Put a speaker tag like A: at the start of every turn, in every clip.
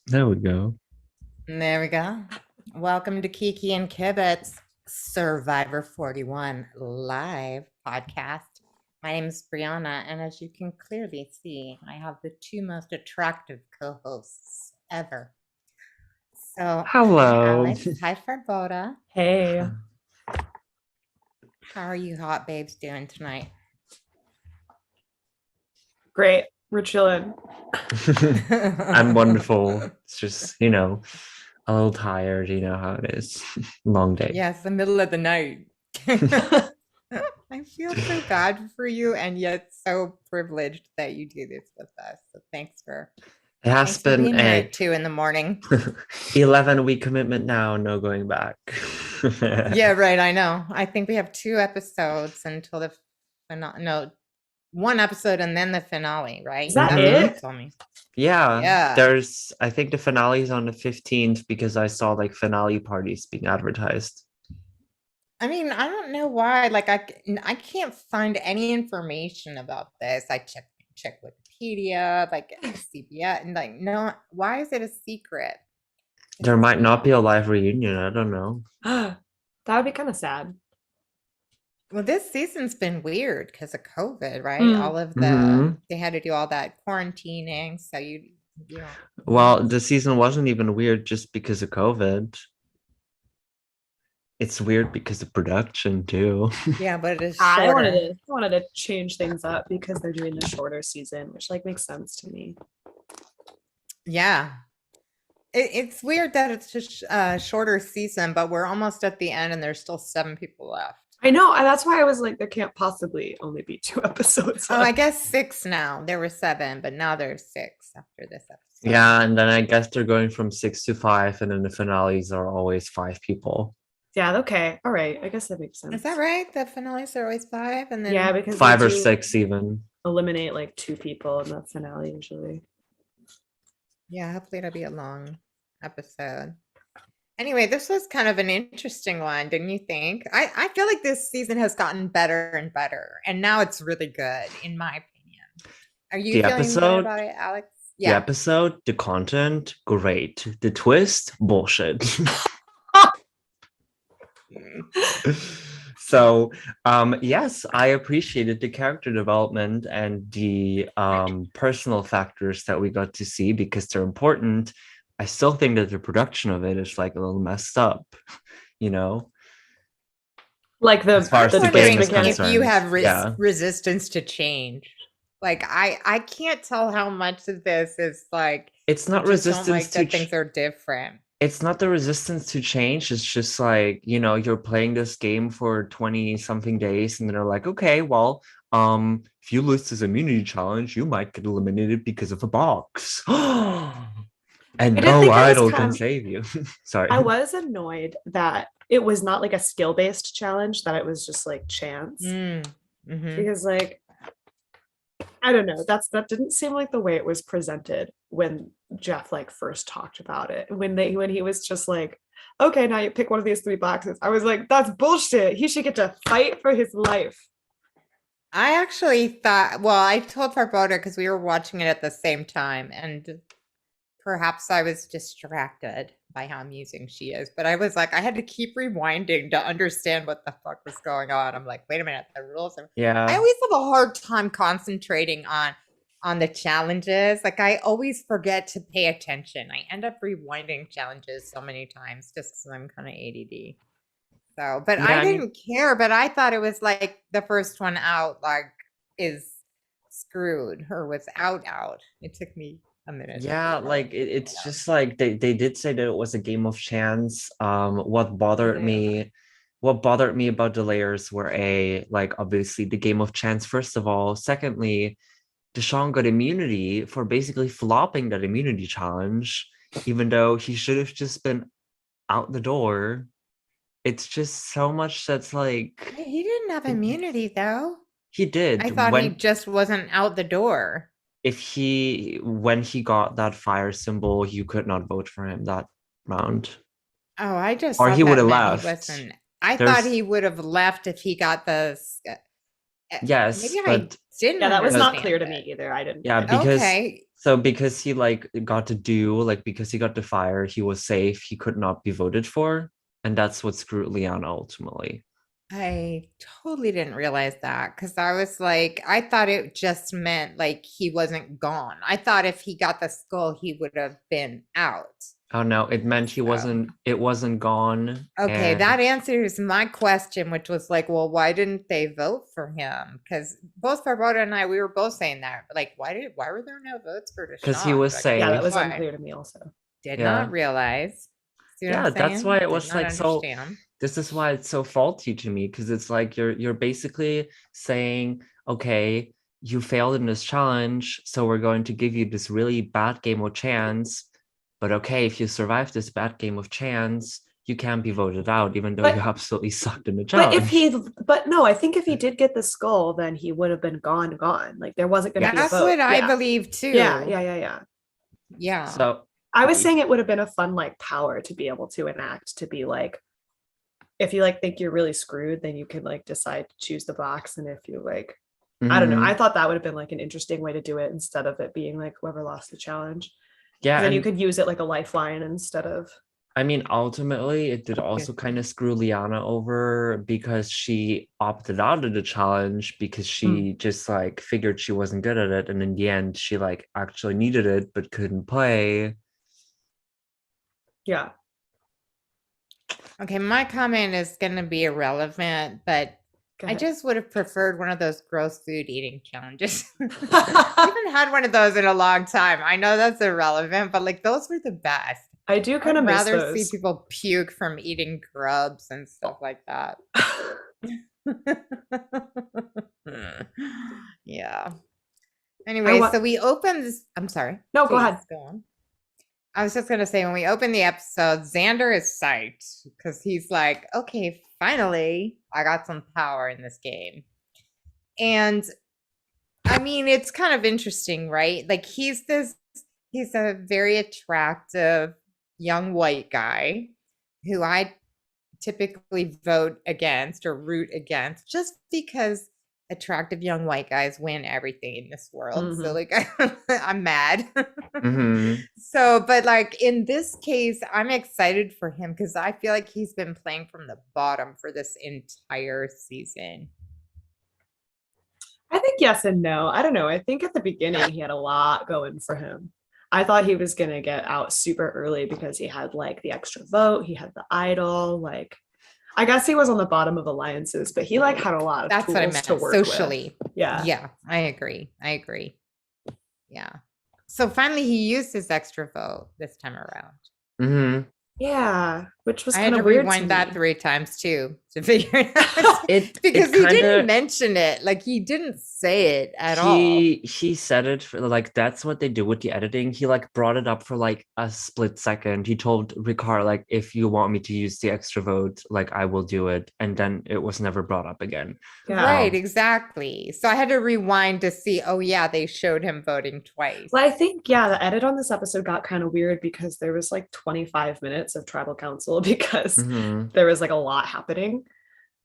A: There we go.
B: There we go. Welcome to Kiki and Kibit's Survivor 41 live podcast. My name is Brianna, and as you can clearly see, I have the two most attractive co hosts ever. So, hi,
A: Hello.
B: Alex. Hi, Farbota.
C: Hey,
B: How are you hot babes doing tonight?
C: great. We're chilling.
A: I'm wonderful. It's just, a little tired. You know how it is. Long day.
B: Yeah, it's the middle of the night. I feel so bad for you, and yet so privileged that you do this with us. So thanks for
A: It has
B: being
A: been
B: here
A: a
B: at 2 a.m.
A: 11-week commitment now, no going back.
B: Yeah, right. I know. I think we have 2 episodes until the finale. No, 1 episode and then the finale, right?
C: Is that
B: That's
A: Mhm.
B: what you
C: it?
B: told me.
A: Yeah.
B: Yeah.
A: I think the finale is on the 15th because I saw like finale parties being advertised.
B: I mean, I don't know why. Like, I can't find any information about this. I check Wikipedia, like CBS, and like, no. Why is it a secret? This
A: There
B: is
A: might not be
B: weird.
A: a live reunion. I don't know.
C: That would be kind of sad.
B: Well, this season's been weird because of COVID, right?
C: Mm.
B: All of
A: Hmm.
B: they had to do all that quarantining, so you know,
A: Well, the season wasn't even weird just because of COVID. It's weird because of production too.
B: yeah, but it is
C: I wanted
B: shorter.
C: to I wanted to change things up because they're doing the shorter season, which like makes sense to me.
B: Yeah, it's weird that it's just a shorter season, but we're almost at the end, and there's still 7 people left.
C: I know, and that's why I was like, there can't possibly only be 2 episodes
B: Oh, I
C: left.
B: guess 6 now. There were 7, but now there's 6 after this episode.
A: Yeah, and then I guess they're going from 6 to 5, and then the finales are always 5 people.
C: Yeah, okay. All right. I guess that makes sense.
B: Is that right? The finales are always 5, and then
C: Yeah, because they
A: 5 or
C: do
A: 6 even.
C: eliminate like 2 people in the finale usually.
B: yeah, hopefully it'll be a long episode. Anyway, this was kind of an interesting one, didn't you think? I feel like this season has gotten better and better, and now it's really good, in my opinion. Are you
A: The
B: feeling good
A: episode,
B: about it, Alex?
A: the
B: Yeah.
A: episode, the content, great. The twist, bullshit. So, yes, I appreciated the character development and the personal factors that we got to see because they're important. I still think that the production of it is like a little messed up, you know,
C: Like the
A: as far as
B: I'm
A: the
B: wondering
A: game is
B: if you
A: concerned.
B: have
A: Yeah.
B: resistance to change. Like I can't tell how much of this is like
A: It's
B: you
A: not
B: just don't
A: resistance
B: like
A: to
B: that things are different.
A: it's not the resistance to change. It's just like, you're playing this game for 20 something days and they're like, okay, well, if you lose this immunity challenge, you might get eliminated because of a box. And
C: I did
A: no
C: think it was
A: idol
C: kind
A: can
C: of
A: save you. Sorry.
C: I was annoyed that it was not like a skill-based challenge, that it was just like chance. Because like I don't know, that didn't seem like the way it was presented when Jeff like first talked about it. When he was just like, okay, now you pick one of these 3 boxes. I was like, that's bullshit. He should get to fight for his life.
B: I actually thought, well, I told Farbota because we were watching it at the same time, and perhaps I was distracted by how amusing she is. But I was like, I had to keep rewinding to understand what the fuck was going on. I'm like, wait a minute, the rules are. I
A: Yeah.
B: always have a hard time concentrating on the challenges. Like I always forget to pay attention. I end up rewinding challenges so many times just because I'm kind of ADD. So, but
A: Yeah,
B: I
A: I mean-
B: didn't care. But I thought it was like the first one out, like, is screwed or was out. It took me a minute.
A: Yeah, like it's just like they did say that it was a game of chance. What bothered me about the layers were like obviously the game of chance, first of all. Secondly, Deshaun got immunity for basically flopping that immunity challenge, even though he should have just been out the door. It's just so much that's like
B: He didn't have immunity though.
A: he did
B: I thought he
A: when
B: just wasn't out the door.
A: when he got that fire symbol, you could not vote for him that round.
B: Oh, I just
A: Or
B: thought
A: he
B: that
A: would've
B: meant he
A: left.
B: wasn't. I
A: There's-
B: thought he would have left if he got
A: Yes,
B: maybe I
A: but
B: didn't.
C: Yeah, that was not
B: understand
C: clear to
B: it.
C: me either. I didn't
A: Yeah,
C: get it.
A: because
B: Okay.
A: So because he like got to do like because he got to fire, he was safe. He could not be voted for, and that's what screwed Liana ultimately.
B: I totally didn't realize that because I was like, I thought it just meant like he wasn't gone. I thought if he got the skull, he would have been out.
A: Oh no, it meant he
B: So-
A: wasn't. It wasn't gone.
B: Okay,
A: and-
B: that answers my question, which was like, well, why didn't they vote for him? Because both Farbota and I, we were both saying that. Like, why were there no votes for Deshaun?
A: 'Cause he was
B: Like,
A: safe.
C: Yeah, that was
B: why?
C: unclear to me also.
B: Did
A: Yeah.
B: not realize. See what
A: Yeah,
B: I'm
A: that's
B: saying?
A: why it
B: Did
A: was
B: not
A: like so.
B: understand.
A: This is why it's so faulty to me, because it's like you're basically saying, okay, you failed in this challenge, so we're going to give you this really bad game of chance. But okay, if you survive this bad game of chance, you can't be voted out, even though
C: But-
A: you absolutely sucked in the
C: But
A: challenge.
C: but no, I think if he did get the skull, then he would have been gone. Like there wasn't going to be a
B: That's
C: vote.
B: what I
C: Yeah.
B: believe too.
C: Yeah.
B: Yeah.
A: So
C: I was saying it would have been a fun like power to be able to enact, to be like, if you like think you're really screwed, then you can like decide to choose the box. And if you like, I don't know,
A: mhm.
C: I thought that would have been like an interesting way to do it instead of it being like whoever lost the challenge.
A: Yeah,
C: Then you
A: and
C: could use it like a lifeline instead of.
A: I mean, ultimately, it did also kind of screw Liana over because she opted out of the challenge because she just like figured she wasn't good at it. And in the end, she like actually needed it but couldn't play.
C: Yeah.
B: Okay, my comment is going to be irrelevant, but
C: Go
B: I
C: ahead.
B: just would have preferred one of those gross food eating challenges. I haven't had one of those in a long time. I know that's irrelevant, but like those were the best.
C: I do kind
B: I'd
C: of miss
B: rather
C: those.
B: see people puke from eating grubs and stuff like that. Yeah. Anyway,
C: wa-
B: so we opened this. I'm sorry.
C: No, go
B: Please,
C: ahead.
B: Go on. I was just gonna say when we open the episode, Xander is psyched because he's like, okay, finally, I got some power in this game. And I mean, it's kind of interesting, right? Like he's a very attractive young white guy who I typically vote against or root against just because attractive young white guys win everything in this world. So
C: Mhm.
B: like I'm mad.
A: Mhm.
B: So, but like in this case, I'm excited for him because I feel like he's been playing from the bottom for this entire season.
C: I think yes and no. I don't know. I think at the beginning he had a lot going for him. I thought he was gonna get out super early because he had like the extra vote, he had the idol, like I guess he was on the bottom of alliances, but he like had a lot of
B: That's
C: tools
B: what I meant
C: to work with.
B: socially.
C: Yeah.
B: Yeah, I agree. Yeah. So finally he used his extra vote this time around.
A: Mhm.
C: Yeah, which was
B: I had
C: kind
B: to
C: of weird to
B: rewind that
C: me.
B: 3 times too to figure it out. Because he didn't mention it. Like he didn't say it at all.
A: He said it for like that's what they do with the editing. He like brought it up for like a split second. He told Ricard like, if you want me to use the extra vote, like I will do it, and then it was never brought up again.
C: Yeah.
B: Right, exactly. So I had to rewind to see, oh yeah, they showed him voting twice.
C: Well, I think, yeah, the edit on this episode got kind of weird because there was like 25 minutes of tribal council because
A: Mhm.
C: there was like a lot happening.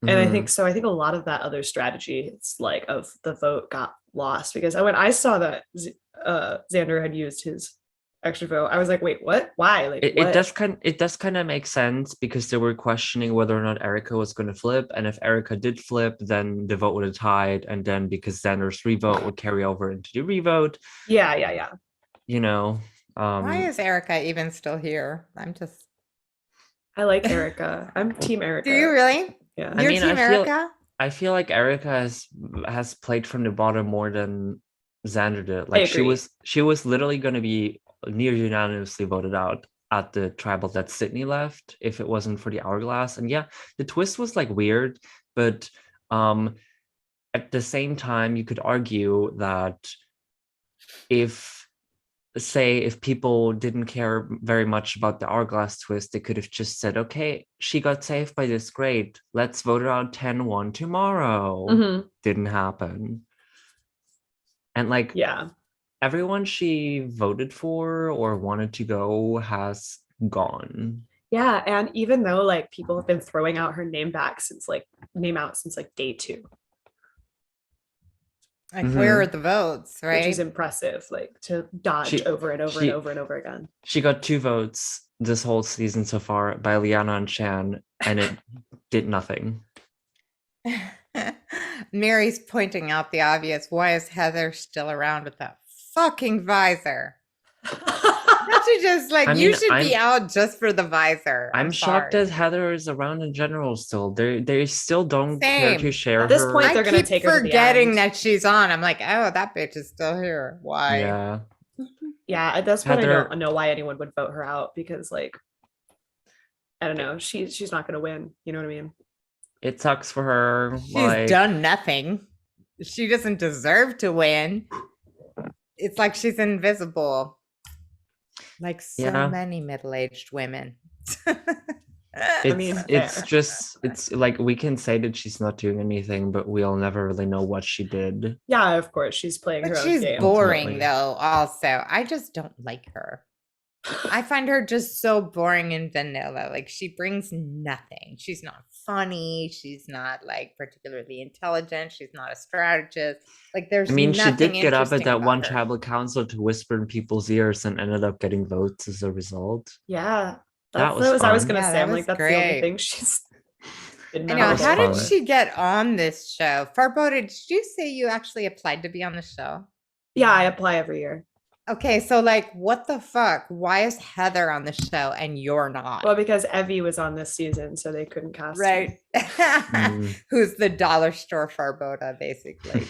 C: And I
A: Mhm.
C: think so. I think a lot of that other strategy, it's like of the vote got lost because when I saw that Xander had used his extra vote, I was like, wait, what? Why? Like,
A: It
C: what?
A: does kind of make sense because they were questioning whether or not Erica was going to flip, and if Erica did flip, then the vote would have tied, and then because Xander's revote would carry over into the revote.
C: Yeah.
A: You know,
B: Why is Erica even still here?
C: I like Erica. I'm team Erica.
B: Do you really?
C: Yeah.
B: You're
A: mean,
B: team Erica?
A: I feel like Erica has played from the bottom more than Xander did. Like
C: agree.
A: she was literally going to be near unanimously voted out at the tribal that Sydney left if it wasn't for the hourglass. And yeah, the twist was like weird, but at the same time, you could argue that if people didn't care very much about the hourglass twist, they could have just said, okay, she got saved by this grade, let's vote her out 10-1 tomorrow.
C: Mhm.
A: Didn't happen. And like
C: Yeah.
A: everyone she voted for or wanted to go has gone.
C: Yeah. And even though like people have been throwing out her name out since like day 2.
B: Like, where are the votes,
C: which is
B: right?
C: impressive, like to dodge over and over and over and over again.
A: She got 2 votes this whole season so far by Liana and Chan, and it did nothing.
B: Mary's pointing out the obvious. Why is Heather still around with that fucking visor? She just like,
A: I
B: you
A: mean,
B: should be out just for the visor.
A: I'm shocked
B: sorry.
A: that Heather is around in general still. They still don't care to
B: Same.
A: share
C: At this
A: her.
C: point,
B: I
C: they're gonna
B: keep
C: take her to the
B: forgetting
C: end.
B: that she's on. I'm like, oh, that bitch is still here. Why?
A: Yeah.
C: Yeah, at this point, I
A: Heather-
C: don't know why anyone would vote her out, because like, I don't know, she's not gonna win. You know what I mean?
A: It sucks for her.
B: She's done nothing. She doesn't deserve to win. It's like she's invisible. Like so many middle-aged women.
A: It's like we can say that she's not doing anything, but we'll never really know what she did.
C: Yeah, of course, she's playing her own
B: She's
C: game.
B: boring
A: ultimately.
B: though. Also, I just don't like her. I find her just so boring and vanilla. Like, she brings nothing. She's not funny. She's not like particularly intelligent. She's not a strategist. Like, there's
A: I mean, she did
B: nothing
A: get up at
B: interesting
A: that
B: about
A: one
B: her.
A: tribal council to whisper in people's ears and ended up getting votes as a result.
C: Yeah,
A: That was
C: I was
A: fun.
C: gonna
B: Yeah,
C: say.
B: that
C: I'm like,
B: was
C: that's the only
B: great.
C: thing she's been
B: I know.
A: was
B: How did
A: fun.
B: she get on this show? Farbota, did you say you actually applied to be on the show?
C: Yeah, I apply every year.
B: Okay, so like, what the fuck? Why is Heather on the show and you're not?
C: Well, because Evie was on this season, so they couldn't cast me.
B: Right. Who's the dollar store Farbota, basically.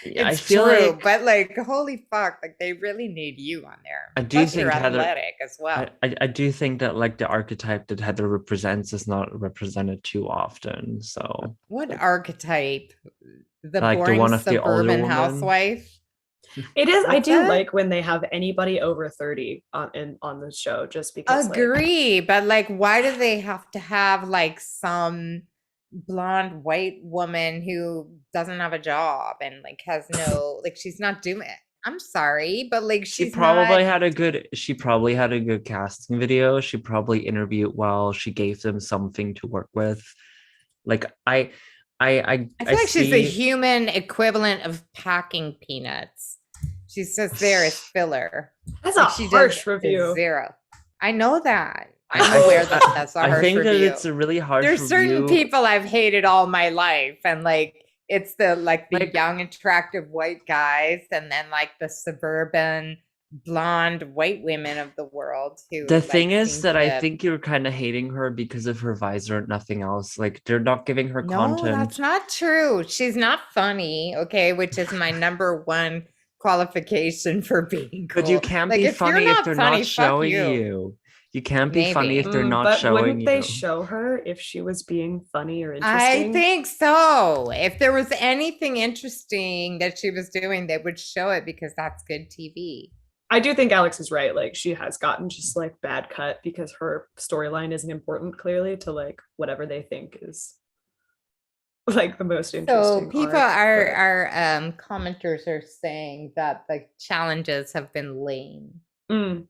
A: Yeah, I
B: It's
A: feel
B: true,
A: like
B: but like, holy fuck, like they really need you on there.
A: I do
B: Plus,
A: think
B: you're
A: Heather-
B: athletic as well.
A: I do think that like the archetype that Heather represents is not represented too often. So
B: What archetype? The
A: Like the
B: boring
A: one of the older
B: suburban
A: woman?
B: housewife?
C: It is. I
B: What's
C: do
B: that?
C: like when they have anybody over 30 on the show, just because. like,
B: Agree, but like, why do they have to have like some blonde white woman who doesn't have a job and like has no like she's not doing it? I'm sorry, but like
A: she
B: she's
A: probably
B: not,
A: had a good casting video. She probably interviewed well. She gave them something to work with. Like I
B: I feel like she's the
A: see-
B: human equivalent of packing peanuts. She's just there as filler.
C: That's
B: Like,
C: a
B: she does
C: harsh review.
B: 0. I know that. I'm aware that that's a
A: I
B: harsh
A: think
B: review.
A: that it's a really harsh
B: There's certain
A: review.
B: people I've hated all my life, and like it's the
A: Like-
B: young, attractive white guys, and then like the suburban blonde white women of the world who
A: The
B: like,
A: thing is
B: seem
A: that I
B: to-
A: think you're kind of hating her because of her visor and nothing else. Like they're not giving her
B: no,
A: content.
B: that's not true. She's not funny, okay, which is my number one qualification for being cool.
A: But you can't
B: Like,
A: be
B: if you're
A: funny if
B: not
A: they're
B: funny,
A: not
B: fuck
A: showing
B: you.
A: you. You can't be funny if
B: Maybe.
A: they're not
C: but
A: showing
C: wouldn't they
A: you.
C: show her if she was being funny or
B: I
C: interesting?
B: think so. If there was anything interesting that she was doing, they would show it because that's good TV.
C: I do think Alex is right. Like, she has gotten just like bad cut because her storyline isn't important, clearly, to like whatever they think is like the most interesting.
B: So people
C: arc,
B: are commenters are saying that the challenges have been lame.
C: but- Mm.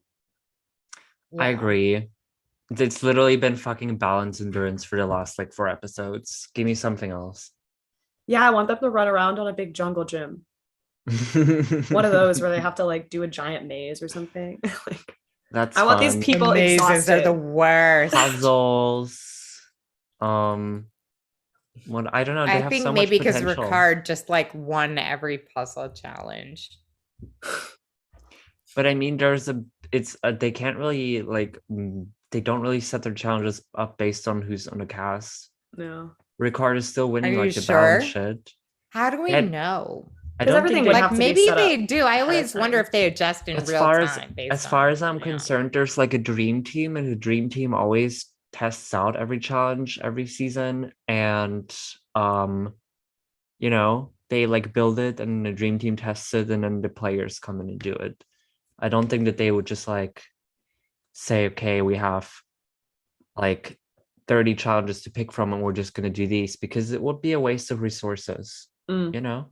A: I
B: Yeah.
A: agree. It's literally been fucking balance endurance for the last like 4 episodes. Give me something else.
C: Yeah, I want them to run around on a big jungle gym. One of those where they have to like do a giant maze or something. Like,
A: That's
C: I want these
A: fun.
B: The
C: people
B: mazes are
C: exhausted.
B: the worst.
A: Puzzles. What I don't know. They
B: I
A: have
B: think
A: so
B: maybe
A: much
B: because
A: potential.
B: Ricard just like won every puzzle challenge.
A: But I mean, they can't really like they don't really set their challenges up based on who's on the cast.
C: No.
A: Ricard is still winning
B: you
A: like the
B: sure?
A: balance shit.
B: How do we
A: Yeah,
B: know?
A: I
C: 'Cause
A: don't
C: everything
A: think
C: would
A: they,
C: have
B: Like
C: to be
B: maybe
C: set
B: they
C: up
B: do. I
C: ahead of
B: always wonder
C: time.
B: if they adjust in
A: as
B: real
A: far as
B: time. based
A: as
B: on
A: far
B: what's
A: as I'm
B: going on.
A: concerned, there's like a dream team, and the dream team always tests out every challenge every season, and you know, they like build it, and the dream team tests it, and then the players come in and do it. I don't think that they would just like say, okay, we have like 30 challenges to pick from, and we're just going to do these, because it would be a waste of resources,
C: Mm.
A: you know?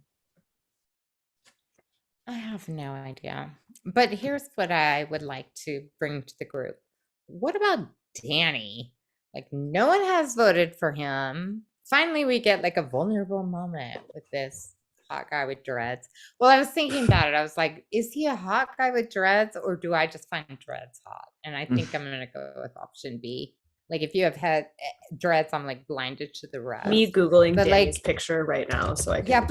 B: I have no idea. But here's what I would like to bring to the group. What about Danny? Like, no one has voted for him finally we get like a vulnerable moment with this hot guy with dreads. Well, I was thinking about it. I was like, is he a hot guy with dreads, or do I just find dreads hot? And I think I'm gonna go with option B. Like, if you have had dreads, I'm like blinded to the rest.
C: Me Googling
B: But,
C: Danny's
B: like,
C: picture right now, so I can.
B: yeah,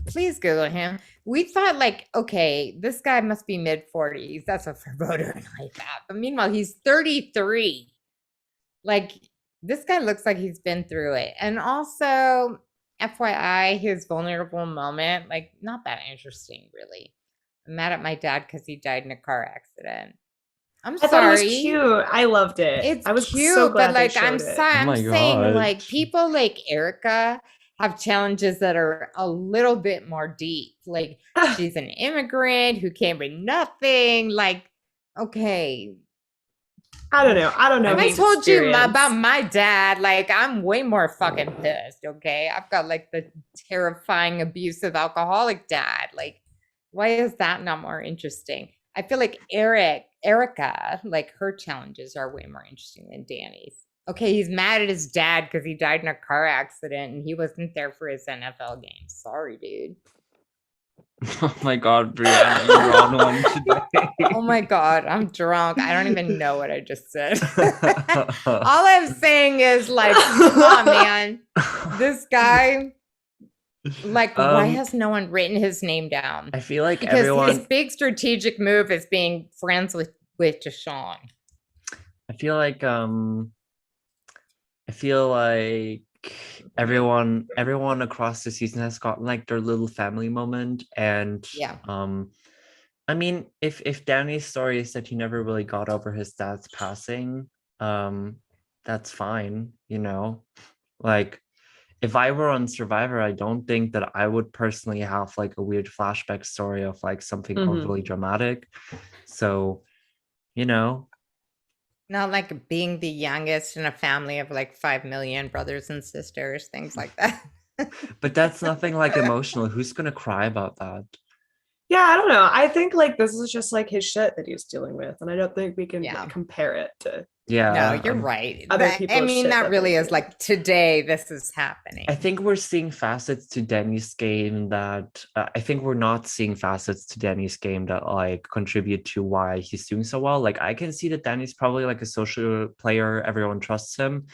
B: please Google him. We thought like, okay, this guy must be mid-40s. That's what Farbota and I thought. But meanwhile, he's 33. Like, this guy looks like he's been through it. And also, FYI, his vulnerable moment, like, not that interesting, really. I'm mad at my dad because he died in a car accident. I'm
C: I thought
B: sorry.
C: it was cute. I loved it.
B: It's
C: I was
B: cute,
C: so glad
B: but like
C: they
B: I'm
C: showed it.
B: sorry,
A: Oh
B: I'm
A: my
B: saying
A: God.
B: like people like Erica have challenges that are a little bit more deep. Like, she's an immigrant who came with nothing. Like, okay.
C: I don't know. I don't know.
B: If I
C: his
B: told you
C: experience.
B: about my dad, like, I'm way more fucking pissed. Okay, I've got like the terrifying abusive alcoholic dad. Like, why is that not more interesting? I feel like Erica, like, her challenges are way more interesting than Danny's. Okay, he's mad at his dad because he died in a car accident and he wasn't there for his NFL game. Sorry, dude.
A: Oh my God, Brianna, you're on one today.
B: Oh my God, I'm drunk. I don't even know what I just said. All I'm saying is, like, come on, man. This guy, like, why has no one written his name down?
A: I feel like
B: Because
A: everyone.
B: his big strategic move is being friends with Deshaun.
A: I feel like everyone across the season has gotten like their little family moment, and
B: Yeah.
A: I mean, if Danny's story is that he never really got over his dad's passing, that's fine, you know. Like, if I were on Survivor, I don't think that I would personally have like a weird flashback story of like something overly dramatic. So, you know.
B: Not like being the youngest in a family of like 5 million brothers and sisters, things like that.
A: But that's nothing like emotional. Who's gonna cry about that?
C: Yeah, I don't know. I think like this is just like his shit that he's dealing with, and I don't think we can compare it to.
A: Yeah,
B: no, you're right.
C: Other
B: I
C: people's
B: mean,
C: shit
B: that
C: that
B: really
C: they're
B: is like today. This is happening.
A: I think we're seeing facets to Danny's game that I think we're not seeing facets to Danny's game that like contribute to why he's doing so well. Like, I can see that Danny's probably like a social player. Everyone trusts him.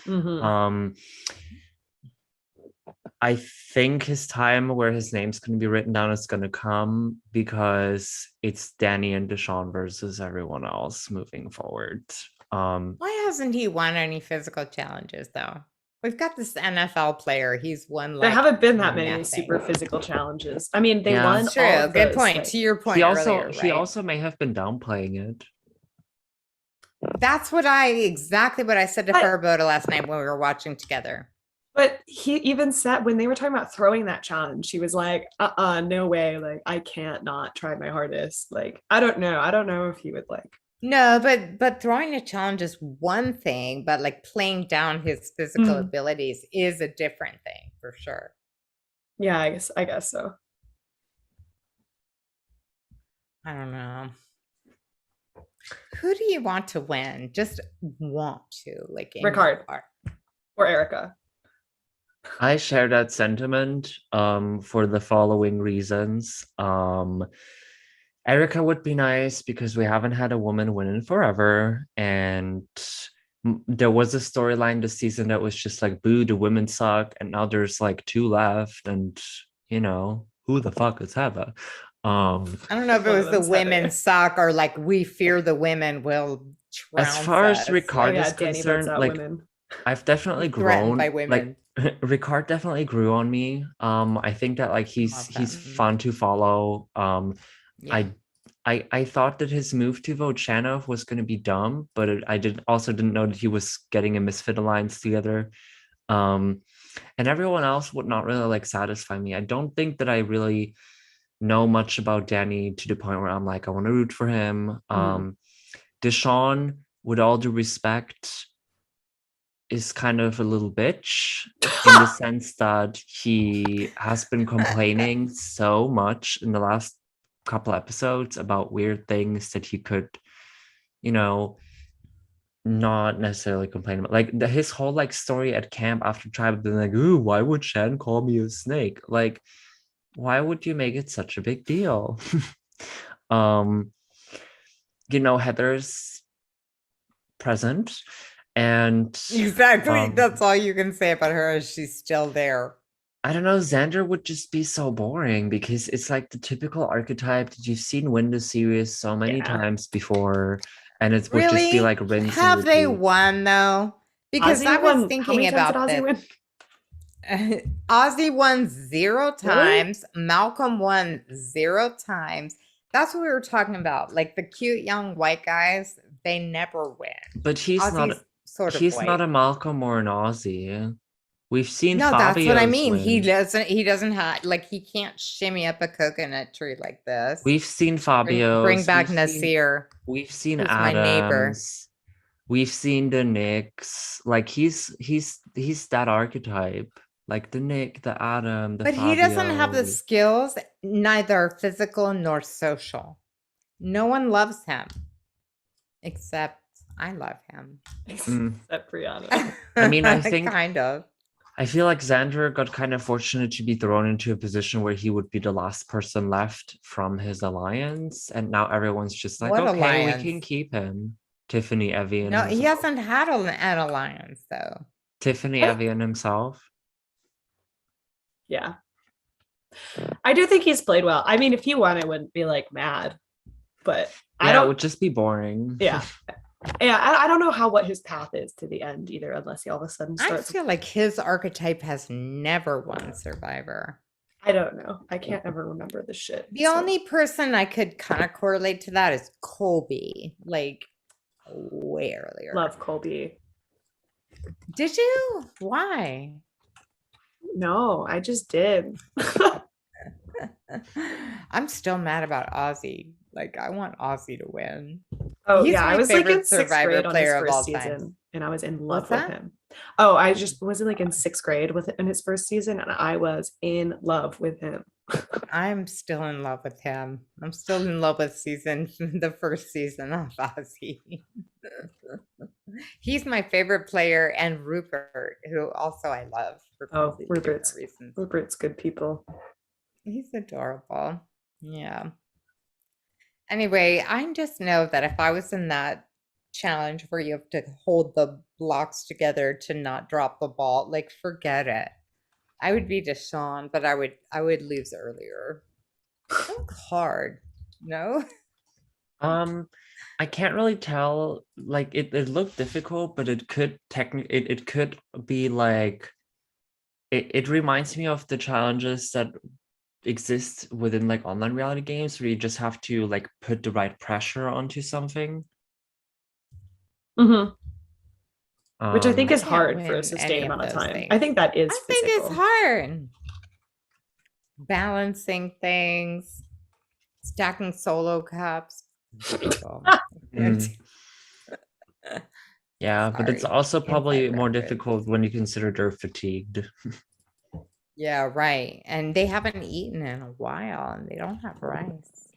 A: I think his time where his name's going to be written down is going to come because it's Danny and Deshaun versus everyone else moving forward.
B: Why hasn't he won any physical challenges though? We've got this NFL player. He's won. Like,
C: there haven't been that many
B: nothing.
C: super physical challenges. I mean, they won.
B: True.
C: All of
B: Good
C: those,
B: point.
C: like,
B: To your point,
A: He also
B: earlier,
A: he
B: right?
A: also may have been downplaying it.
B: That's exactly what I said to Farbota last night when we were watching together.
C: But he even said when they were talking about throwing that challenge, he was like, no way. Like, I can't not try my hardest. Like, I don't know. I don't know if he would like.
B: No, but throwing a challenge is one thing, but like playing down his physical abilities is a different thing for sure.
C: Yeah, I guess so.
B: I don't know. Who do you want to win? Just want to, like,
C: Ricard or Erica.
A: I share that sentiment for the following reasons. Erica would be nice because we haven't had a woman win in forever, and there was a storyline this season that was just like, boo, the women suck, and now there's like 2 left, and you know, who the fuck is Heather?
B: I don't know if it was the women suck or like we fear the women will trounce
A: as far as
B: us.
A: Ricard is concerned, like
C: women.
A: I've definitely
B: Threatened
A: grown
B: by women.
A: Like Ricard definitely grew on me. I think that like he's fun to follow. I thought that his move to vote Shanna was going to be dumb, but I didn't know that he was getting a Misfit Alliance together. And everyone else would not really like satisfy me. I don't think that I really know much about Danny to the point where I'm like, I want to root for him. Deshaun, with all due respect, is kind of a little bitch in the sense that he has been complaining so much in the last couple episodes about weird things that he could, you know, not necessarily complain about like his whole like story at camp after tribe being like, ooh, why would Shan call me a snake? Like, why would you make it such a big deal? um, Heather's present and
B: Exactly. That's all you can say about her is she's still there.
A: I don't know, Xander would just be so boring because it's like the typical archetype that you've seen win the series so many times before, and it would just be like rinse
B: Have
A: and
B: they
A: repeat.
B: won though? Because
C: Ozzy
B: I was
C: won.
B: thinking about
C: Ozzy
B: this.
C: win?
B: Ozzy won 0 times. Really? Malcolm won 0 times. That's what we were talking about. Like the cute young white guys, they never win.
A: But he's not a Malcolm or an Ozzy. We've seen
B: no,
A: Fabio's
B: that's what I mean.
A: win.
B: He doesn't have like he can't shimmy up a coconut tree like this.
A: We've seen Fabio's.
B: Bring back Nasir.
A: We've seen Adams. My neighbor. We've seen the Knicks. Like he's that archetype. Like the Nick, the Adam, the
B: But
A: Fabio.
B: He doesn't have the skills, neither physical nor social. No one loves him. Except I love him.
C: Except Brianna.
A: I mean, I think
B: kind of.
A: I feel like Xander got kind of fortunate to be thrown into a position where he would be the last person left from his alliance. And now everyone's just like, what okay, alliance? We can keep him. Tiffany, Evie, and
B: no, himself. He hasn't had an alliance, though.
A: Tiffany, Evie, and himself.
C: Yeah. I do think he's played well. I mean, if he won, I wouldn't be like mad. But
A: it would just be boring.
C: Yeah. Yeah, I don't know what his path is to the end either, unless he all of a sudden starts.
B: I feel like his archetype has never won Survivor.
C: I don't know. I can't ever remember the shit.
B: The only person I could kind of correlate to that is Colby, like way earlier.
C: Love Colby.
B: Did you? Why?
C: No, I just did.
B: I'm still mad about Ozzy. Like, I want Ozzy to win.
C: Oh, yeah. I was like in sixth grade on his first season, and I was in love with him. Oh, I just wasn't like in sixth grade in his first season, and I was in love with him.
B: I'm still in love with him. I'm still in love with the first season of Ozzy. He's my favorite player, and Rupert, who also I love.
C: For Rupert's good people.
B: He's adorable. Yeah. Anyway, I just know that if I was in that challenge where you have to hold the blocks together to not drop the ball, like forget it. I would be Deshaun, but I would lose earlier. It's hard, no?
A: I can't really tell. Like it looked difficult, but it could it could be like it reminds me of the challenges that exist within like online reality games where you just have to like put the right pressure onto something.
C: Which I think is hard for a sustained amount of time. Things. I think that is physical.
B: Think it's hard. Balancing things, stacking solo cups.
A: Yeah, but it's also probably more difficult when you consider they're fatigued.
B: Yeah, right. And they haven't eaten in a while and they don't have rice.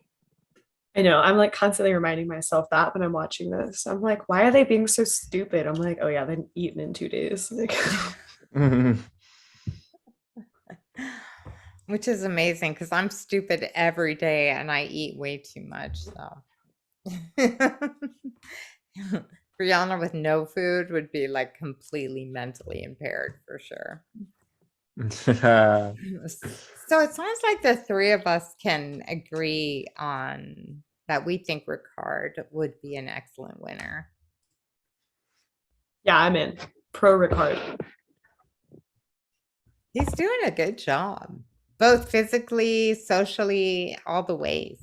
C: I know. I'm like constantly reminding myself that when I'm watching this. I'm like, why are they being so stupid? I'm like, oh yeah, they've eaten in 2 days. Like
B: Which is amazing because I'm stupid every day and I eat way too much. So Brianna with no food would be like completely mentally impaired for sure. So it sounds like the three of us can agree on that we think Ricard would be an excellent winner.
C: Yeah, I'm in. Pro Ricard.
B: He's doing a good job, both physically, socially, all the ways.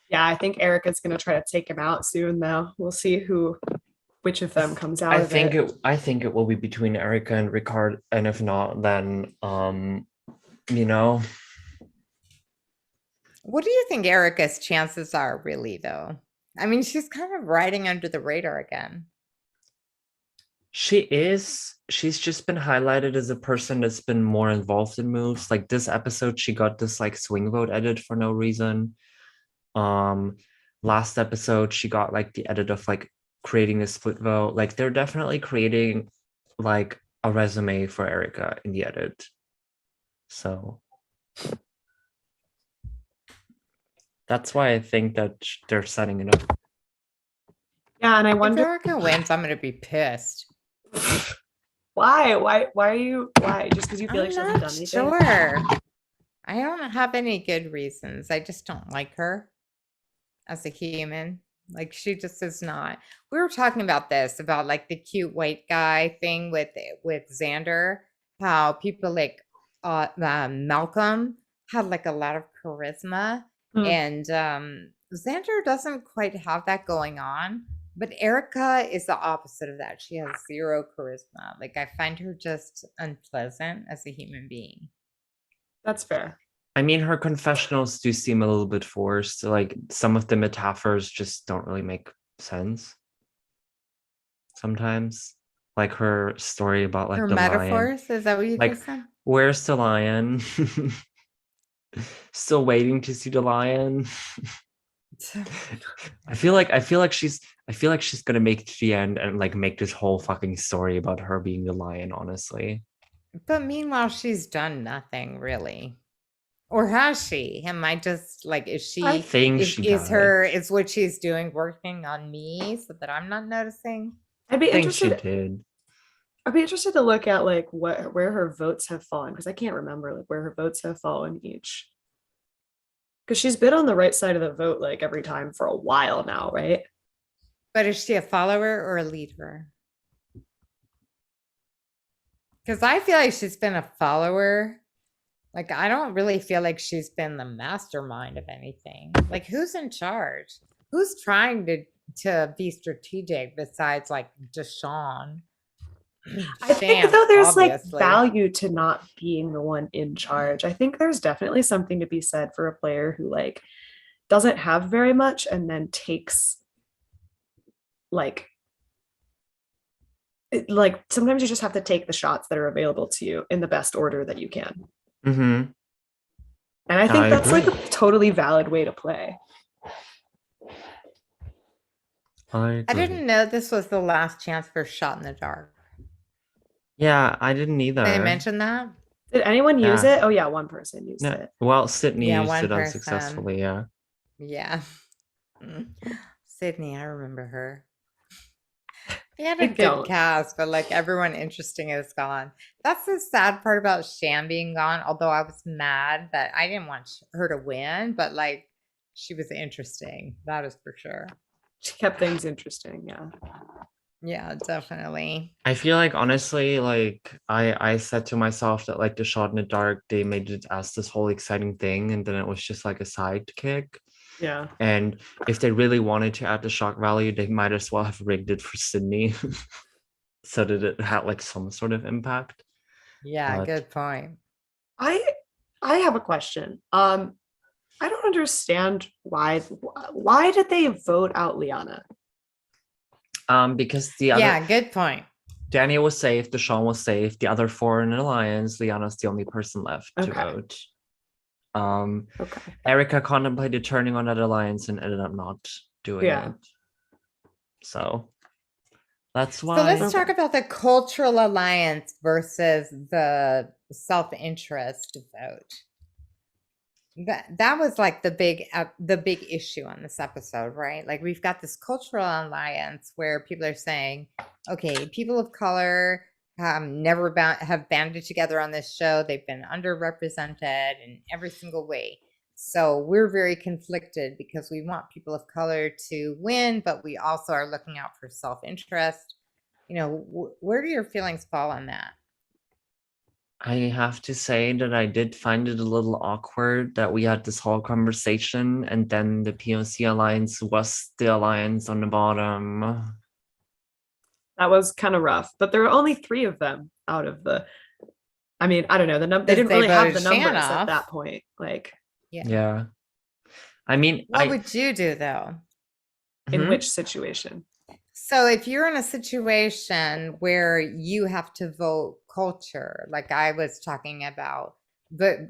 C: Yeah, I think Erica's going to try to take him out soon, though. We'll see which of them comes out. I think
A: it will be between Erica and Ricard, and if not, then
B: What do you think Erica's chances are, really, though? I mean, she's kind of riding under the radar again.
A: She is. She's just been highlighted as a person that's been more involved in moves. Like this episode, she got this like swing vote edit for no reason. last episode she got like the edit of like creating a split vote. Like they're definitely creating like a resume for Erica in the edit. So that's why I think that they're setting it up.
C: Yeah, and I
B: If
C: wonder
B: Erica wins, I'm gonna be pissed.
C: why are you just because you feel like
B: I'm
C: she hasn't
B: not
C: done anything?
B: sure. I don't have any good reasons. I just don't like her as a human. Like she just is not. We were talking about this about like the cute white guy thing with Xander. How people like Malcolm had like a lot of charisma,
C: Hmm.
B: and Xander doesn't quite have that going on. But Erica is the opposite of that. She has zero charisma. Like I find her just unpleasant as a human being.
C: That's fair.
A: I mean, her confessionals do seem a little bit forced. Like some of the metaphors just don't really make sense sometimes. Like her story about like
B: Her
A: the lion.
B: metaphors, is that what you
A: Like,
B: just said?
A: where's the lion? Still waiting to see the lion. I feel like she's gonna make it to the end and like make this whole fucking story about her being the lion, honestly.
B: But meanwhile, she's done nothing really. Or has she? Am I just like, is she,
A: I think
B: is,
A: she
B: is her,
A: has.
B: is what she's doing working on me so that I'm not noticing?
C: I'd be
A: I think she
C: interested.
A: did.
C: I'd be interested to look at like where her votes have fallen, because I can't remember like where her votes have fallen each. Because she's been on the right side of the vote like every time for a while now, right?
B: But is she a follower or a leader? Because I feel like she's been a follower. Like, I don't really feel like she's been the mastermind of anything. Like, who's in charge? Who's trying to be strategic besides like Deshaun?
C: I think
B: Sham,
C: though there's
B: obviously.
C: like value to not being the one in charge. I think there's definitely something to be said for a player who like doesn't have very much and then takes like like sometimes you just have to take the shots that are available to you in the best order that you can.
A: Mm-hmm.
C: And I think
A: I
C: that's like
A: agree.
C: a totally valid way to play.
A: I
B: I
A: agree.
B: didn't know this was the last chance for shot in the dark.
A: Yeah, I didn't either.
B: Did I mention that?
C: Did anyone use
A: Yeah.
C: it? Oh yeah, one person used
A: No,
C: it.
A: well, Sydney
B: Yeah,
A: used
B: one
A: it
B: person.
A: unsuccessfully, yeah.
B: Yeah. Sydney, I remember her. He had
C: I
B: a good
C: don't.
B: cast, but like everyone interesting is gone. That's the sad part about Sham being gone. Although I was mad that I didn't want her to win, but like she was interesting. That is for sure.
C: She kept things interesting, yeah.
B: Yeah, definitely.
A: I feel like honestly, like I said to myself that like the shot in the dark, they made it as this whole exciting thing, and then it was just like a sidekick.
C: Yeah.
A: And if they really wanted to add the shock value, they might as well have rigged it for Sydney so that it had like some sort of impact.
B: Yeah,
A: But
B: good point.
C: I have a question. I don't understand why did they vote out Liana?
A: because the other
B: Yeah, good point.
A: Daniel was safe, Deshaun was safe, the other four in an alliance, Liana's the only person left to
C: Okay.
A: vote.
C: Okay.
A: Erica contemplated turning on that alliance and ended up not doing
C: Yeah.
A: it. So that's why.
B: So let's talk about the cultural alliance versus the self-interest vote. That was like the big issue on this episode, right? Like we've got this cultural alliance where people are saying, okay, people of color never have banded together on this show. They've been underrepresented in every single way. So we're very conflicted because we want people of color to win, but we also are looking out for self-interest. You know, where do your feelings fall on that?
A: I have to say that I did find it a little awkward that we had this whole conversation and then the POC alliance was the alliance on the bottom.
C: That was kind of rough, but there were only 3 of them out of the. I mean, I don't know. They didn't really have the numbers at that point. Like,
A: yeah. I mean,
B: what would you do though?
C: In which situation?
B: So if you're in a situation where you have to vote culture, like I was talking about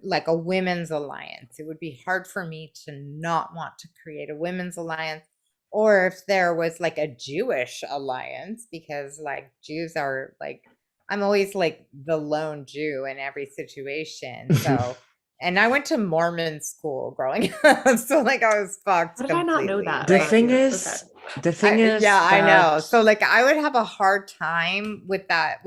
B: like a women's alliance. It would be hard for me to not want to create a women's alliance. Or if there was like a Jewish alliance, because like Jews are like, I'm always like the lone Jew in every situation. So, and I went to Mormon school growing up. So like I was fucked.
C: How did I not know
B: completely,
C: that?
A: The
B: right?
A: thing
C: Okay.
A: is,
B: Yeah, I know.
A: that-
B: So like I would have a hard time with that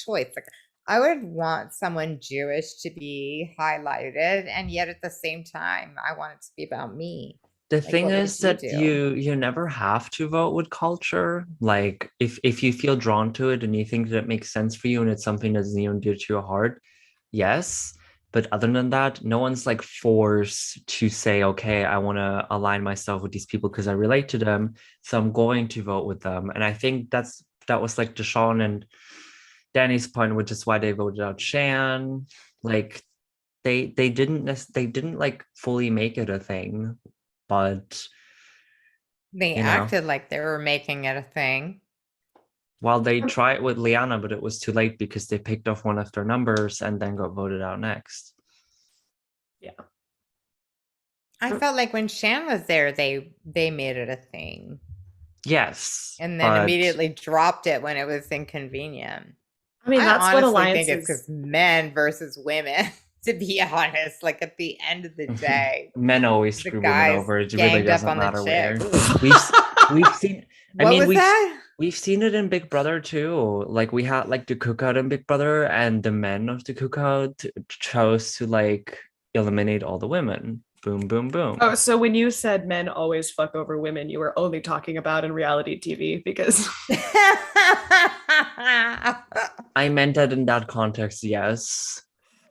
B: choice. Like I would want someone Jewish to be highlighted, and yet at the same time, I want it to be about me.
A: The
B: Like,
A: thing
B: what would
A: is
B: you
A: that
B: do?
A: you never have to vote with culture. Like if you feel drawn to it and you think that it makes sense for you and it's something that's near and dear to your heart, yes. But other than that, no one's like forced to say, okay, I want to align myself with these people because I relate to them, so I'm going to vote with them. And I think that was like Deshaun and Danny's point, which is why they voted out Shan. Like they didn't like fully make it a thing, but
B: They
A: you know,
B: acted like they were making it a thing.
A: well, they tried with Liana, but it was too late because they picked off one of their numbers and then got voted out next.
C: Yeah.
B: I felt like when Shan was there, they made it a thing,
A: Yes,
B: and then
A: but
B: immediately dropped it when it was inconvenient.
C: I mean, that's
B: I
C: what
B: honestly
C: alliances.
B: think it's because men versus women. To be honest, like at the end of the day,
A: men always
B: the
A: screw women
B: guys
A: over. It really
B: ganged up
A: doesn't
B: on the
A: matter where.
B: chick.
A: We've seen. I
B: What
A: mean,
B: was that?
A: we've seen it in Big Brother too. Like we had like the cookout in Big Brother, and the men of the cookout chose to like eliminate all the women. Boom, boom, boom.
C: Oh, so when you said men always fuck over women, you were only talking about in reality TV because
A: I meant that in that context, yes.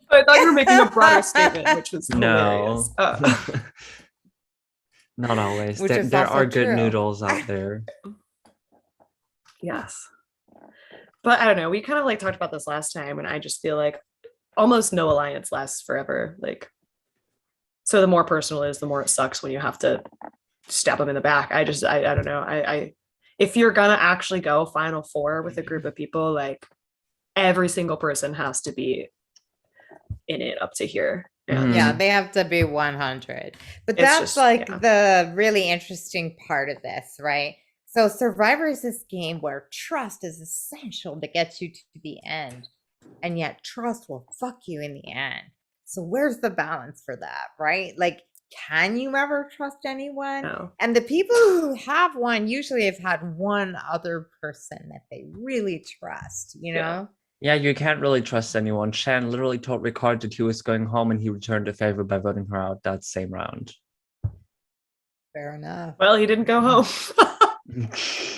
C: I thought you were making a broader statement, which was hilarious.
A: No. Not always.
B: Which is
A: There
B: also
A: are good
B: true.
A: noodles out there.
C: Yes. But I don't know. We kind of like talked about this last time, and I just feel like almost no alliance lasts forever. Like, so the more personal it is, the more it sucks when you have to stab them in the back. I don't know. I if you're gonna actually go final four with a group of people, like every single person has to be in it up to here. And
B: Yeah, they have to be 100. But
C: It's
B: that's
C: just-
B: like
C: yeah.
B: the really interesting part of this, right? So Survivor is this game where trust is essential to get you to the end. And yet trust will fuck you in the end. So where's the balance for that, right? Like, can you ever trust anyone?
C: No.
B: And the people who have one usually have had one other person that they really trust, you
C: Yeah.
B: know?
A: Yeah, you can't really trust anyone. Shan literally told Ricard that he was going home and he returned the favor by voting her out that same round.
B: Fair enough.
C: Well, he didn't go home.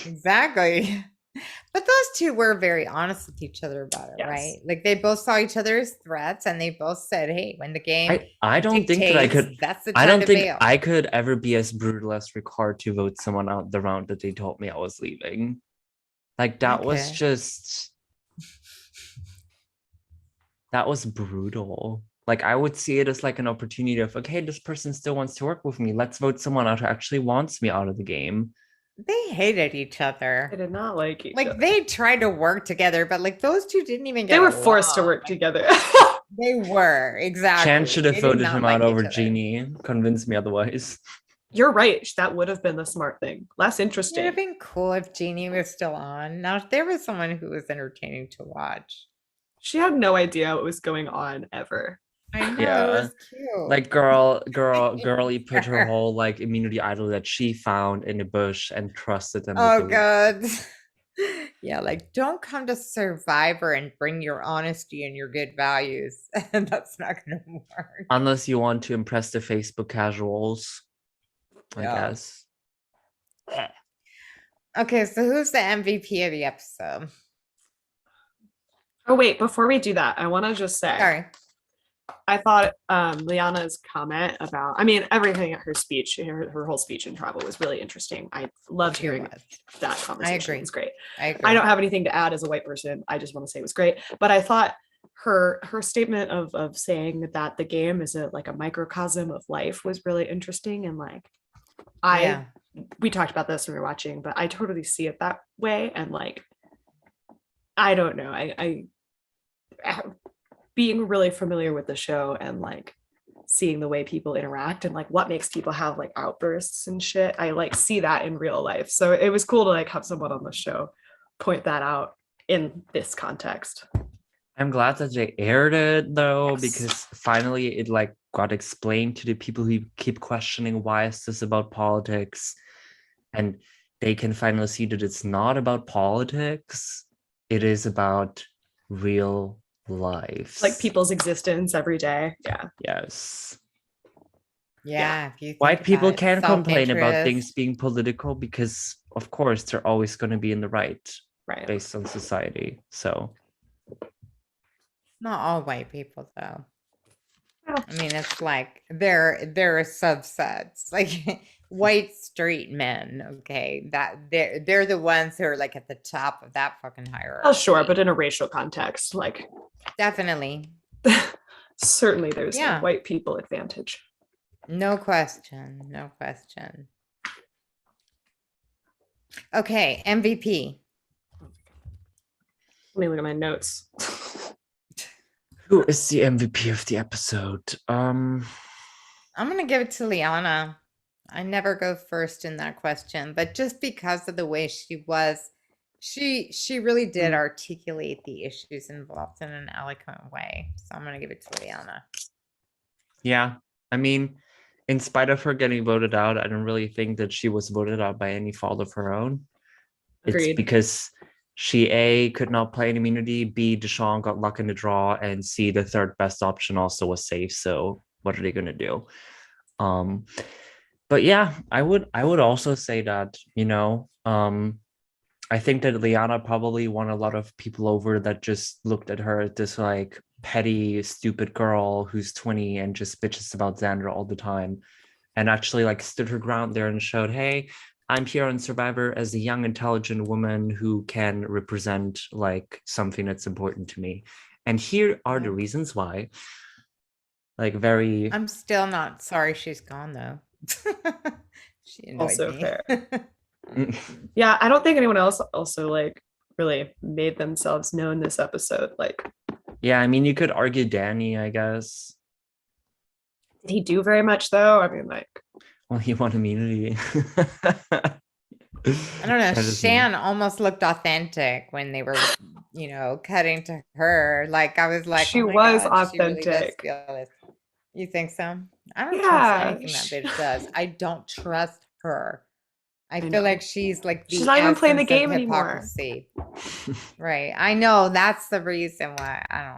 B: Exactly. But those two were very honest with each other about it,
C: Yes.
B: right? Like they both saw each other as threats and they both said, hey, when the game
A: I don't think that I
B: dictates,
A: could
B: that's the
A: I
B: time
A: don't
B: to
A: think
B: bail.
A: I could ever be as brutal as Ricard to vote someone out the round that they told me I was leaving. Like that was
B: Okay.
A: just that was brutal. Like I would see it as like an opportunity of, okay, this person still wants to work with me. Let's vote someone out who actually wants me out of the game.
B: They hated each
C: I
B: other.
C: did not like each
B: Like
C: other.
B: they tried to work together, but like those two didn't even get
C: They were forced to
B: along.
C: work together.
B: They were, exactly.
A: Chan should have
B: They did
A: voted
B: not
A: him
B: like
A: out
B: each
A: over
B: other.
A: Genie. Convince me otherwise.
C: You're right. That would have been the smart thing. Less
B: It would
C: interesting.
B: have been cool if Jeannie was still on. Now, if there was someone who was entertaining to watch.
C: She had no idea what was going on ever.
B: I know,
A: Yeah.
B: it was cute.
A: Like girlie put her whole like immunity idol that she found in the bush and trusted them.
B: Oh god. Yeah, like don't come to Survivor and bring your honesty and your good values. And that's not gonna work.
A: Unless you want to impress the Facebook casuals, I
B: Yeah.
A: guess.
B: Okay, so who's the MVP of the episode?
C: Oh wait, before we do that, I want to just say
B: Sorry.
C: I thought Liana's comment about, I mean, everything at her speech, her whole speech in travel was really interesting. I loved hearing that conversation.
B: agree.
C: It was great.
B: I agree.
C: I don't have anything to add as a white person. I just want to say it was great. But I thought her statement of saying that the game is like a microcosm of life was really interesting. And like,
B: Yeah.
C: we talked about this when we were watching, but I totally see it that way. And like, I don't know. being really familiar with the show and like seeing the way people interact and like what makes people have like outbursts and shit. I like see that in real life. So it was cool to like have someone on the show point that out in this context.
A: I'm glad that they aired it though,
C: Yes.
A: because finally it like got explained to the people who keep questioning why is this about politics, and they can finally see that it's not about politics. It is about real life.
C: Like people's existence every day. Yeah.
A: Yes.
B: Yeah. If you think
A: White people
B: about it,
A: can complain about
B: self-interest.
A: things being political because, of course, they're always going to be in the right
C: Right.
A: based on society. So,
B: Not all white people, though.
C: Well,
B: I mean, it's like there are subsets, like white straight men. Okay, that they're the ones who are like at the top of that fucking hierarchy.
C: oh, sure, but in a racial context, like
B: definitely,
C: certainly there's
B: Yeah.
C: a white people advantage.
B: no question, no question. Okay, MVP.
C: Let me look at my notes.
A: who is the MVP of the episode?
B: I'm gonna give it to Liana. I never go first in that question, but just because of the way she was, she really did
C: Mm.
B: articulate the issues involved in an eloquent way. So I'm gonna give it to Liana.
A: Yeah, I mean, in spite of her getting voted out, I don't really think that she was voted out by any fault of her own.
C: Agreed.
A: It's because she A, could not play an immunity, B, Deshawn got luck in the draw, and C, the third best option also was safe. So what are they gonna do? But yeah, I would also say that, I think that Liana probably won a lot of people over that just looked at her as this like petty, stupid girl who's 20 and just bitches about Xander all the time, and actually like stood her ground there and showed, hey, I'm here on Survivor as a young, intelligent woman who can represent like something that's important to me. And here are the
B: Yeah.
A: reasons why. Like very
B: I'm still not sorry she's gone though. She annoyed
C: Also
B: me.
C: fair. Yeah, I don't think anyone else also like really made themselves known this episode. Like,
A: yeah, I mean, you could argue Danny, I guess.
C: did he do very much though? I mean, like,
A: Well, he won immunity.
B: I don't know.
A: That is
B: Shan almost looked authentic when they were, cutting to her. Like I was like,
C: She
B: oh my
C: was
B: God, she really does
C: authentic.
B: feel this. You think so? I don't
C: Yeah,
B: trust anything that bitch does. I don't trust her. I feel
C: know.
B: like she's like the
C: She's not even playing the
B: essence of
C: game anymore.
B: hypocrisy. Right. I know that's the reason why. I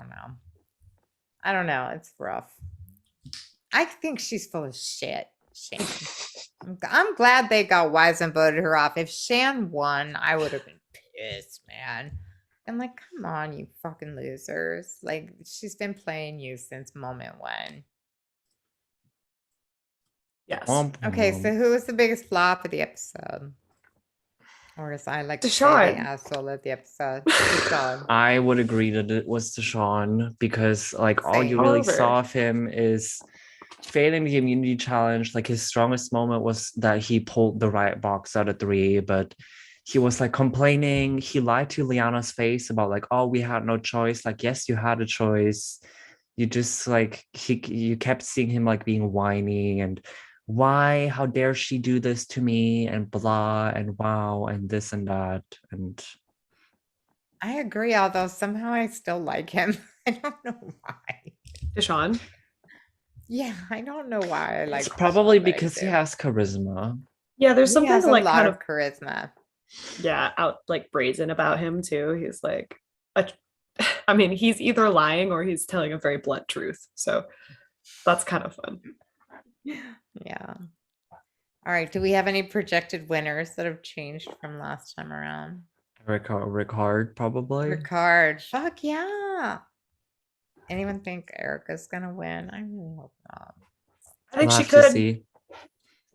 B: don't know. It's rough. I think she's full of shit. Shan. I'm glad they got Wise and voted her off. If Shan won, I would have been pissed, man. And like, come on, you fucking losers. Like, she's been playing you since moment one.
C: Yes.
B: Okay, so who was the biggest flop of the episode? Or as I like to say,
C: Deshawn.
B: the asshole of the episode. Deshawn.
A: I would agree that it was Deshawn because like all you
B: Same.
A: really
C: Over.
A: saw of him is failing the immunity challenge. Like his strongest moment was that he pulled the riot box out of 3, but he was like complaining. He lied to Liana's face about like, oh, we had no choice. Like, yes, you had a choice. You just like you kept seeing him like being whiny and why, how dare she do this to me and blah and wow and this and that. And
B: I agree, although somehow I still like him. I don't know why.
C: Deshawn.
B: Yeah, I don't know why I like
A: it's probably
B: Deshawn, but I
A: because he
B: do.
A: has charisma.
C: Yeah, there's
B: He
C: something
B: has a
C: like
B: lot
C: kind
B: of charisma.
C: out like brazen about him too. He's like, I mean, he's either lying or he's telling a very blunt truth. So that's kind of fun.
B: Yeah. All right. Do we have any projected winners that have changed from last time around?
A: Ricard, probably.
B: Ricard. Fuck yeah. Anyone think Erica's gonna win? I really hope not.
C: I think
A: We'll
C: she
A: have to
C: could.
A: see.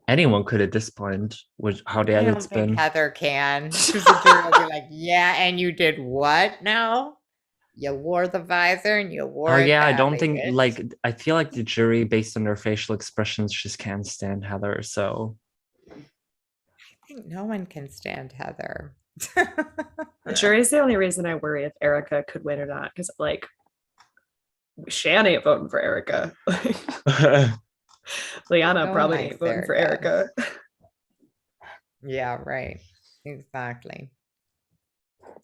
A: Anyone could at this point, with how
B: I
A: dead
B: don't
A: it's
B: think
A: been.
B: Heather can. Because the jury will be like, yeah, and you did what now? You wore the visor and you wore
A: Oh
B: it
A: yeah, I don't
B: badly,
A: think
B: bitch.
A: like I feel like the jury, based on their facial expressions, just can't stand Heather. So
B: I think no one can stand Heather.
C: The jury's the only reason I worry if Erica could win or not. Because like Shan ain't voting for Erica. Liana
B: No one
C: probably
B: likes
C: ain't voting for
B: Erica.
C: Erica.
B: Yeah, right. Exactly.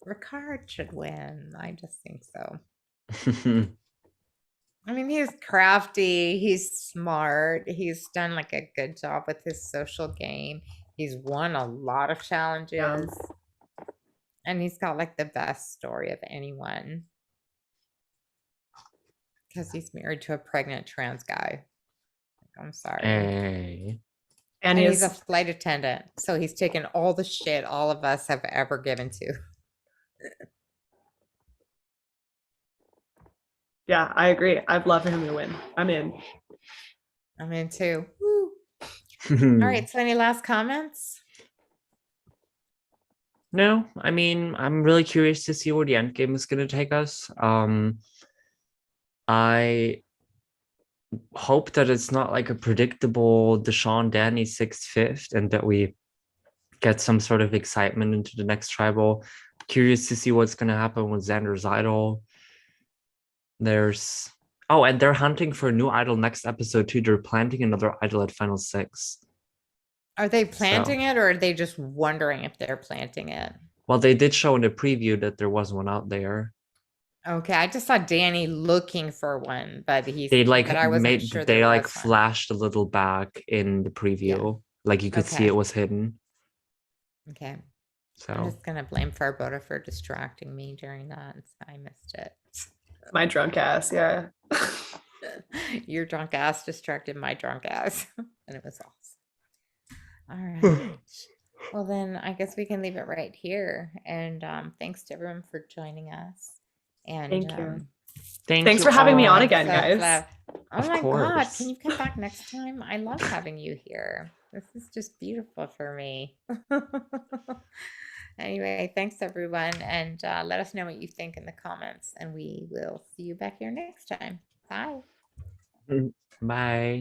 B: Ricard should win. I just think so. I mean, he's crafty, he's smart, he's done like a good job with his social game. He's won a lot of challenges. And he's got like the best story of anyone. Because he's married to a pregnant trans guy. I'm sorry.
A: Hey.
C: And
B: he's a flight attendant. So he's taken all the shit all of us have ever given to.
C: Yeah, I agree. I'd love for him to win. I'm in.
B: I'm in too. Woo. All right. So any last comments?
A: No, I mean, I'm really curious to see where the end game is going to take us. I hope that it's not like a predictable Deshaun Danny 6th, and that we get some sort of excitement into the next tribal. Curious to see what's going to happen with Xander's idol. There's and they're hunting for a new idol next episode too. They're planting another idol at Final 6.
B: Are they planting it, or are they just wondering if they're planting it?
A: Well, they did show in the preview that there was one out there.
B: Okay, I just saw Danny looking for one, but
A: they
B: sure
A: they flashed a little back in the preview, like you could see it was hidden.
B: Okay.
A: So
B: I'm just gonna blame Farbota for distracting me during that. I missed it.
C: My drunk ass, yeah.
B: Your drunk ass distracted my drunk ass, and it was awesome. All right. Well, then I guess we can leave it right here. And thanks to everyone for joining us. And
C: thank you.
A: Thanks
C: for having me on again, guys.
B: Oh my God, can you come back next time? I love having you here. This is just beautiful for me. Anyway, thanks everyone, and let us know what you think in the comments, and we will see you back here next time. Bye.
A: Bye.